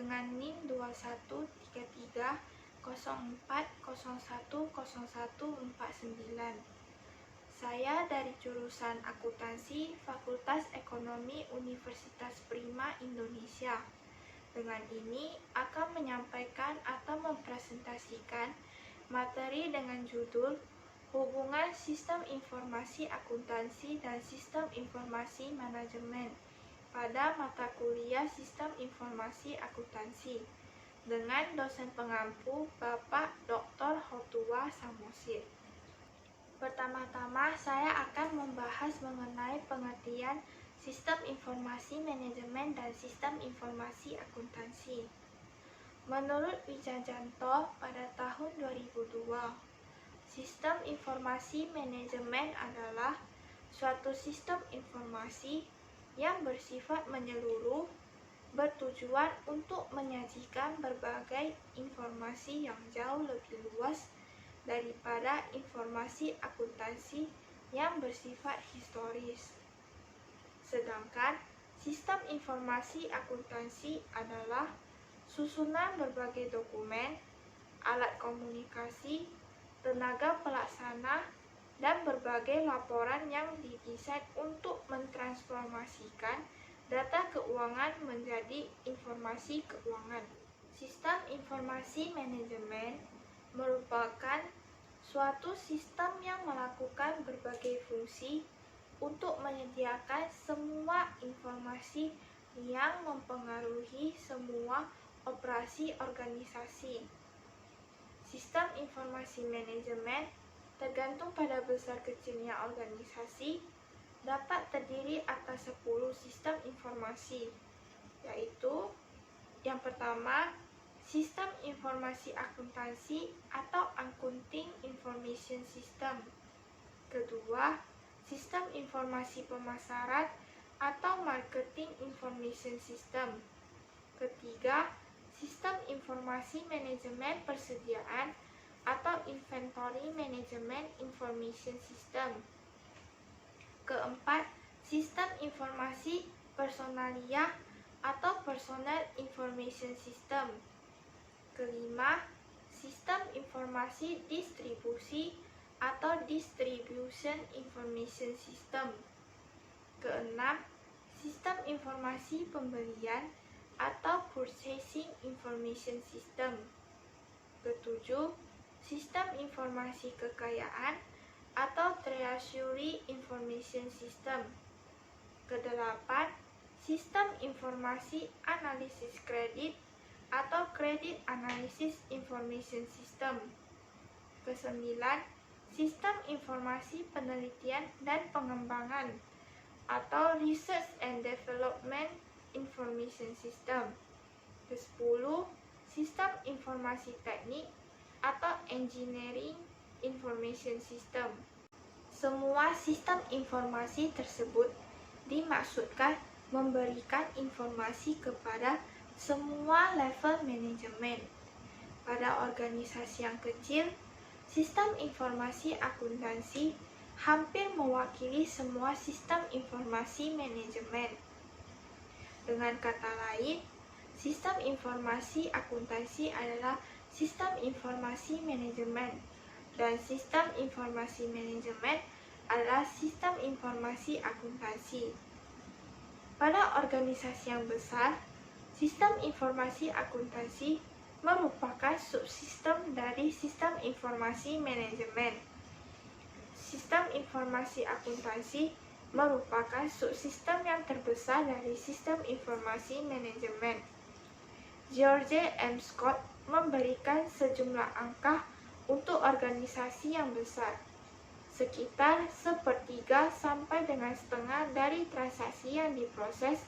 dengan NIM 213304010149. Saya dari jurusan Akuntansi Fakultas Ekonomi Universitas Prima Indonesia. Dengan ini akan menyampaikan atau mempresentasikan materi dengan judul Hubungan Sistem Informasi Akuntansi dan Sistem Informasi Manajemen pada mata kuliah Sistem Informasi Akuntansi dengan dosen pengampu Bapak Dr. Hotua Samosir. Pertama-tama saya akan membahas mengenai pengertian Sistem Informasi Manajemen dan Sistem Informasi Akuntansi. Menurut Wijajanto pada tahun 2002, Sistem Informasi Manajemen adalah suatu sistem informasi yang bersifat menyeluruh, bertujuan untuk menyajikan berbagai informasi yang jauh lebih luas daripada informasi akuntansi yang bersifat historis. Sedangkan sistem informasi akuntansi adalah susunan berbagai dokumen, alat komunikasi, tenaga pelaksana, dan berbagai laporan yang didesain untuk mentransformasikan data keuangan menjadi informasi keuangan. Sistem informasi manajemen merupakan suatu sistem yang melakukan berbagai fungsi untuk menyediakan semua informasi yang mempengaruhi semua operasi organisasi. Sistem informasi manajemen tergantung pada besar kecilnya organisasi, dapat terdiri atas 10 sistem informasi, yaitu yang pertama, Sistem Informasi Akuntansi atau Accounting Information System. Kedua, Sistem Informasi Pemasaran atau Marketing Information System. Ketiga, Sistem Informasi Manajemen Persediaan atau Inventory Management Information System. Keempat, Sistem Informasi Personalia atau Personnel Information System. Kelima, Sistem Informasi Distribusi atau Distribution Information System. Keenam, Sistem Informasi Pembelian atau Purchasing Information System. Ketujuh, Sistem Informasi Kekayaan atau Treasury Information System. Kedelapan, Sistem Informasi Analisis Kredit atau Credit Analysis Information System. Kesembilan, Sistem Informasi Penelitian dan Pengembangan atau Research and Development Information System. Kesepuluh, Sistem Informasi Teknik atau Engineering Information System. Semua sistem informasi tersebut dimaksudkan memberikan informasi kepada semua level manajemen. Pada organisasi yang kecil, sistem informasi akuntansi hampir mewakili semua sistem informasi manajemen. Dengan kata lain, sistem informasi akuntansi adalah sistem informasi manajemen, dan sistem informasi manajemen adalah sistem informasi akuntansi. Pada organisasi yang besar, sistem informasi akuntansi merupakan subsistem dari sistem informasi manajemen. Sistem informasi akuntansi merupakan subsistem yang terbesar dari sistem informasi manajemen. George M. Scott memberikan sejumlah angka untuk organisasi yang besar. Sekitar 1/3 sampai dengan setengah dari transaksi yang diproses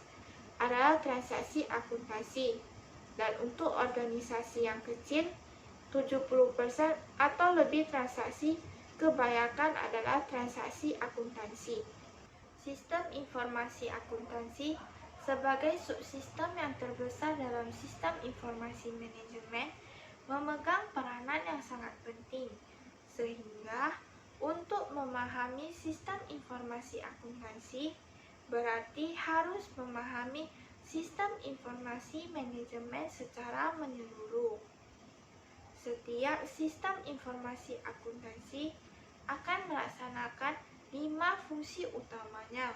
adalah transaksi akuntansi, dan untuk organisasi yang kecil, 70% atau lebih transaksi kebanyakan adalah transaksi akuntansi. Sistem informasi akuntansi sebagai subsistem yang terbesar dalam sistem informasi manajemen memegang peranan yang sangat penting, sehingga untuk memahami sistem informasi akuntansi berarti harus memahami sistem informasi manajemen secara menyeluruh. Setiap sistem informasi akuntansi akan melaksanakan 5 fungsi utamanya,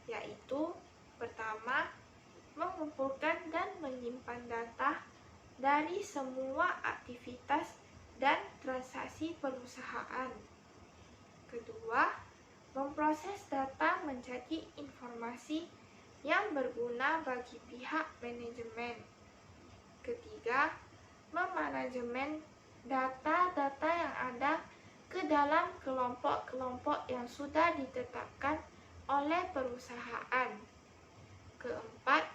yaitu pertama, mengumpulkan dan menyimpan data dari semua aktivitas dan transaksi perusahaan. Kedua, memproses data menjadi informasi yang berguna bagi pihak manajemen. Ketiga, memanajemen data-data yang ada ke dalam kelompok-kelompok yang sudah ditetapkan oleh perusahaan. Keempat,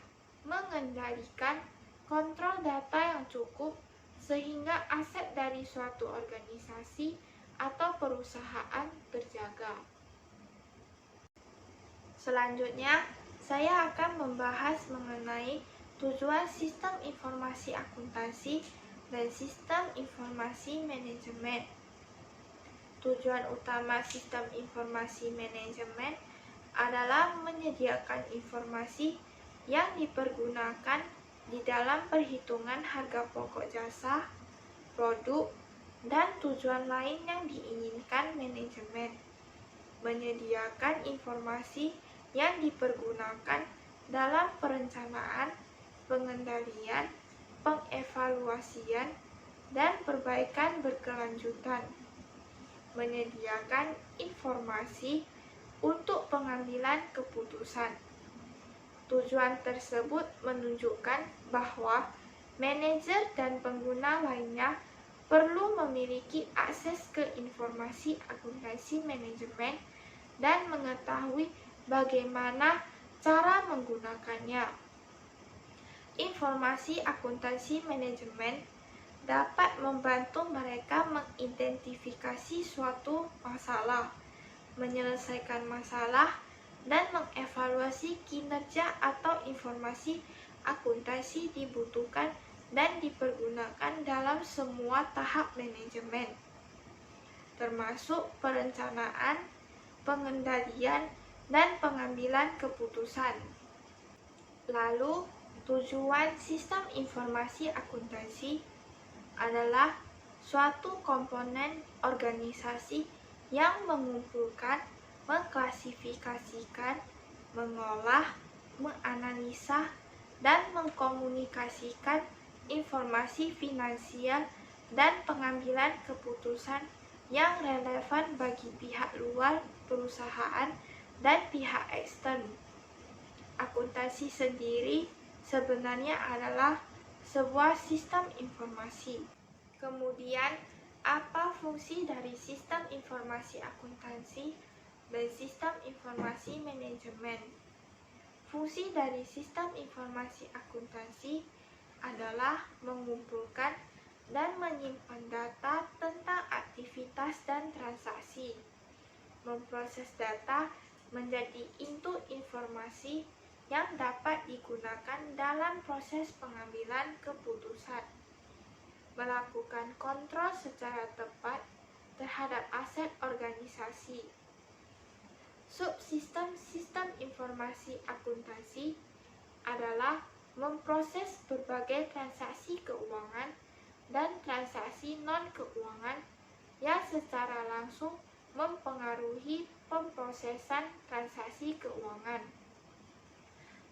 mengendalikan kontrol data yang cukup sehingga aset dari suatu organisasi atau perusahaan terjaga. Selanjutnya, saya akan membahas mengenai tujuan sistem informasi akuntansi dan sistem informasi manajemen. Tujuan utama sistem informasi manajemen adalah menyediakan informasi yang dipergunakan di dalam perhitungan harga pokok jasa, produk, dan tujuan lain yang diinginkan manajemen. Menyediakan informasi yang dipergunakan dalam perencanaan, pengendalian, pengevaluasian, dan perbaikan berkelanjutan. Menyediakan informasi untuk pengambilan keputusan. Tujuan tersebut menunjukkan bahwa manajer dan pengguna lainnya perlu memiliki akses ke informasi akuntansi manajemen dan mengetahui bagaimana cara menggunakannya. Informasi akuntansi manajemen dapat membantu mereka mengidentifikasi suatu masalah, menyelesaikan masalah, dan mengevaluasi kinerja atau informasi akuntansi dibutuhkan dan dipergunakan dalam semua tahap manajemen, termasuk perencanaan, pengendalian, dan pengambilan keputusan. Lalu, tujuan sistem informasi akuntansi adalah suatu komponen organisasi yang mengumpulkan, mengklasifikasikan, mengolah, menganalisa, dan mengkomunikasikan informasi finansial dan pengambilan keputusan yang relevan bagi pihak luar perusahaan dan pihak ekstern. Akuntansi sendiri sebenarnya adalah sebuah sistem informasi. Kemudian, apa fungsi dari sistem informasi akuntansi dan sistem informasi manajemen? Fungsi dari sistem informasi akuntansi adalah mengumpulkan dan menyimpan data tentang aktivitas dan transaksi, memproses data menjadi input informasi yang dapat digunakan dalam proses pengambilan keputusan, melakukan kontrol secara tepat terhadap aset organisasi. Subsistem sistem informasi akuntansi adalah memproses berbagai transaksi keuangan dan transaksi non-keuangan yang secara langsung mempengaruhi pemrosesan transaksi keuangan.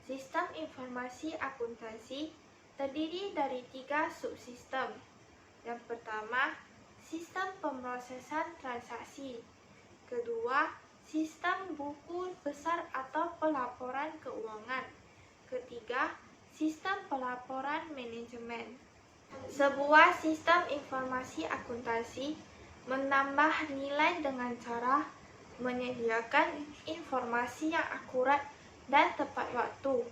Sistem informasi akuntansi terdiri dari 3 subsistem. Yang pertama, sistem pemrosesan transaksi. Kedua, sistem buku besar atau pelaporan keuangan. Ketiga, sistem pelaporan manajemen. Sebuah sistem informasi akuntansi menambah nilai dengan cara menyediakan informasi yang akurat dan tepat waktu,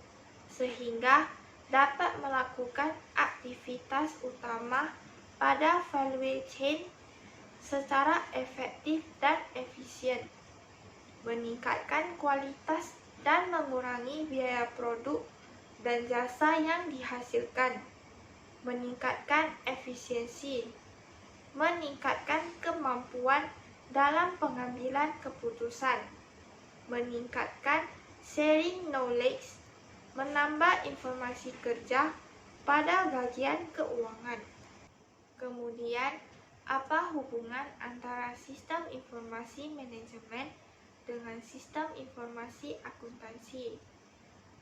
sehingga dapat melakukan aktivitas utama pada value chain secara efektif dan efisien, meningkatkan kualitas dan mengurangi biaya produk dan jasa yang dihasilkan, meningkatkan efisiensi, meningkatkan kemampuan dalam pengambilan keputusan, meningkatkan sharing knowledge, menambah informasi kerja pada bagian keuangan. Kemudian, apa hubungan antara sistem informasi manajemen dengan sistem informasi akuntansi?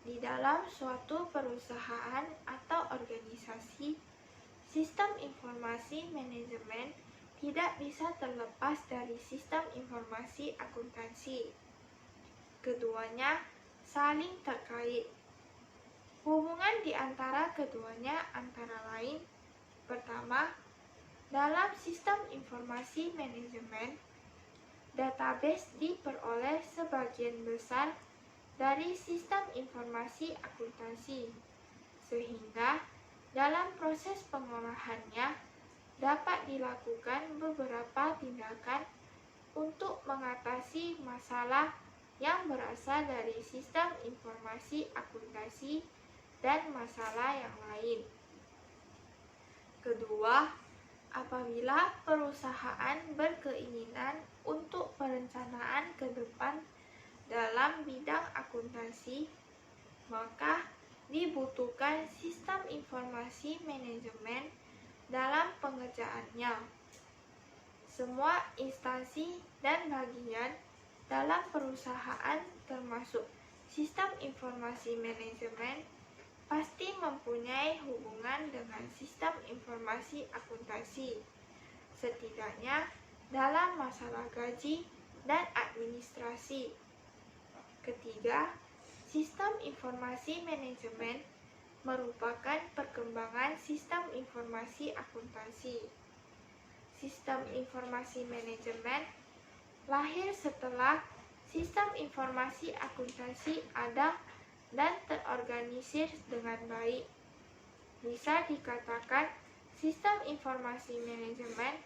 Di dalam suatu perusahaan atau organisasi, sistem informasi manajemen tidak bisa terlepas dari sistem informasi akuntansi. Keduanya saling terkait. Hubungan di antara keduanya antara lain: pertama, dalam sistem informasi manajemen, database diperoleh sebagian besar dari sistem informasi akuntansi, sehingga dalam proses pengolahannya dapat dilakukan beberapa tindakan untuk mengatasi masalah yang berasal dari sistem informasi akuntansi dan masalah yang lain. Kedua, apabila perusahaan berkeinginan untuk perencanaan ke depan dalam bidang akuntansi, maka dibutuhkan sistem informasi manajemen dalam pengerjaannya. Semua instansi dan bagian dalam perusahaan termasuk sistem informasi manajemen pasti mempunyai hubungan dengan sistem informasi akuntansi, setidaknya dalam masalah gaji dan administrasi. Ketiga, sistem informasi manajemen merupakan perkembangan sistem informasi akuntansi. Sistem informasi manajemen lahir setelah sistem informasi akuntansi ada dan terorganisir dengan baik. Bisa dikatakan sistem informasi manajemen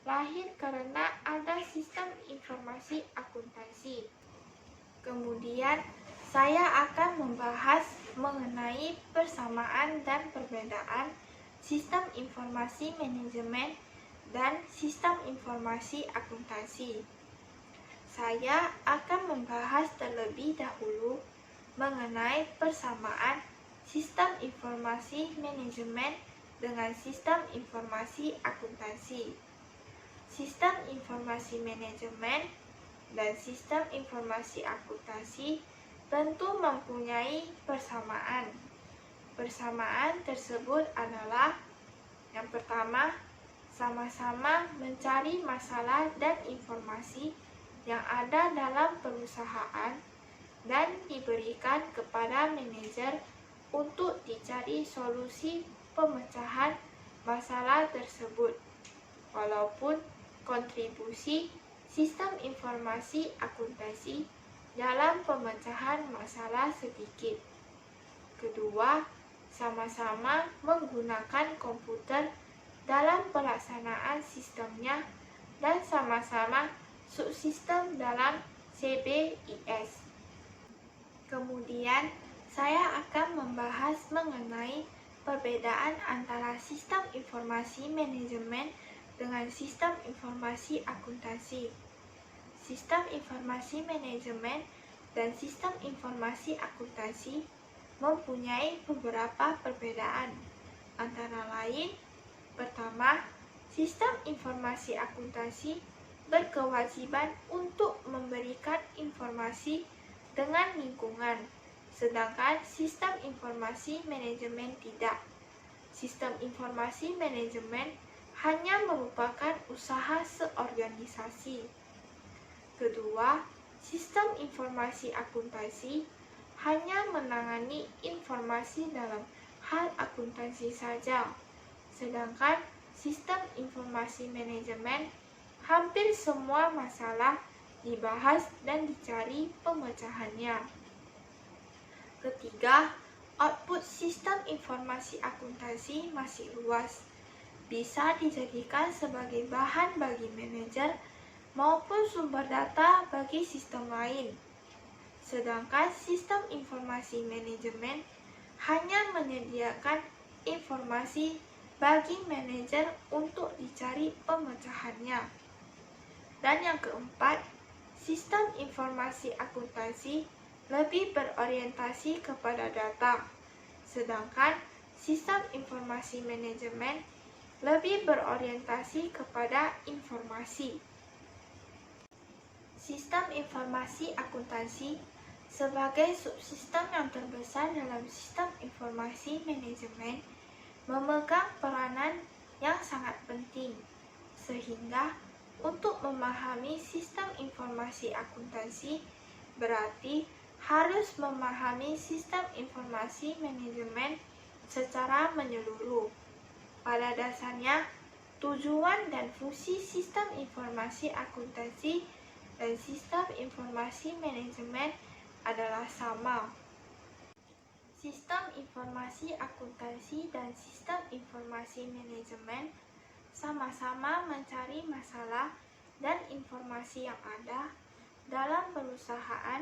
lahir karena ada sistem informasi akuntansi. Kemudian saya akan membahas mengenai persamaan dan perbedaan sistem informasi manajemen dan sistem informasi akuntansi. Saya akan membahas terlebih dahulu mengenai persamaan sistem informasi manajemen dengan sistem informasi akuntansi. Sistem informasi manajemen dan sistem informasi akuntansi tentu mempunyai persamaan. Persamaan tersebut adalah: yang pertama, sama-sama mencari masalah dan informasi yang ada dalam perusahaan dan diberikan kepada manajer untuk dicari solusi pemecahan masalah tersebut, walaupun kontribusi sistem informasi akuntansi dalam pemecahan masalah sedikit. Kedua, sama-sama menggunakan komputer dalam pelaksanaan sistemnya dan sama-sama subsistem dalam CBIS. Kemudian, saya akan membahas mengenai perbedaan antara sistem informasi manajemen dengan sistem informasi akuntansi. Sistem informasi manajemen dan sistem informasi akuntansi mempunyai beberapa perbedaan. Antara lain, pertama, sistem informasi akuntansi berkewajiban untuk memberikan informasi dengan lingkungan, sedangkan sistem informasi manajemen tidak. Sistem informasi manajemen hanya merupakan usaha seorganisasi. Kedua, sistem informasi akuntansi hanya menangani informasi dalam hal akuntansi saja, sedangkan sistem informasi manajemen hampir semua masalah dibahas dan dicari pemecahannya. Ketiga, output sistem informasi akuntansi masih luas, bisa dijadikan sebagai bahan bagi manajer maupun sumber data bagi sistem lain. Sedangkan sistem informasi manajemen hanya menyediakan informasi bagi manajer untuk dicari pemecahannya. Dan yang keempat, sistem informasi akuntansi lebih berorientasi kepada data, sedangkan sistem informasi manajemen lebih berorientasi kepada informasi. Sistem informasi akuntansi sebagai subsistem yang terbesar dalam sistem informasi manajemen memegang peranan yang sangat penting, sehingga untuk memahami sistem informasi akuntansi berarti harus memahami sistem informasi manajemen secara menyeluruh. Pada dasarnya, tujuan dan fungsi sistem informasi akuntansi dan sistem informasi manajemen adalah sama. Sistem informasi akuntansi dan sistem informasi manajemen sama-sama mencari masalah dan informasi yang ada dalam perusahaan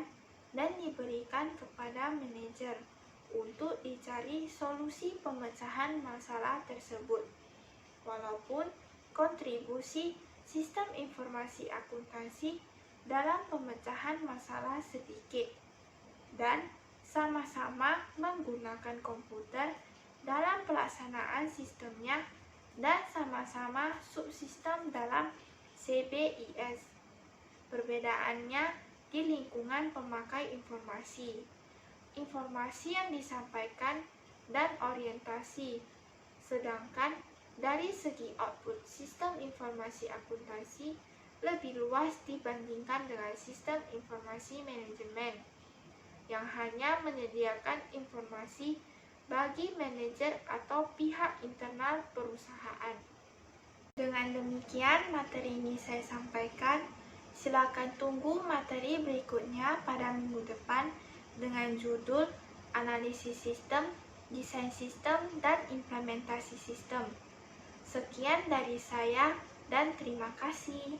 dan diberikan kepada manajer untuk dicari solusi pemecahan masalah tersebut. Walaupun kontribusi sistem informasi akuntansi dalam pemecahan masalah sedikit dan sama-sama menggunakan komputer dalam pelaksanaan sistemnya dan sama-sama subsistem dalam CBIS. Perbedaannya di lingkungan pemakai informasi, informasi yang disampaikan, dan orientasi. Sedangkan dari segi output, sistem informasi akuntansi lebih luas dibandingkan dengan sistem informasi manajemen yang hanya menyediakan informasi bagi manajer atau pihak internal perusahaan. Dengan demikian, materi ini saya sampaikan. Silakan tunggu materi berikutnya pada minggu depan dengan judul Analisis Sistem, Desain Sistem, dan Implementasi Sistem. Sekian dari saya dan terima kasih.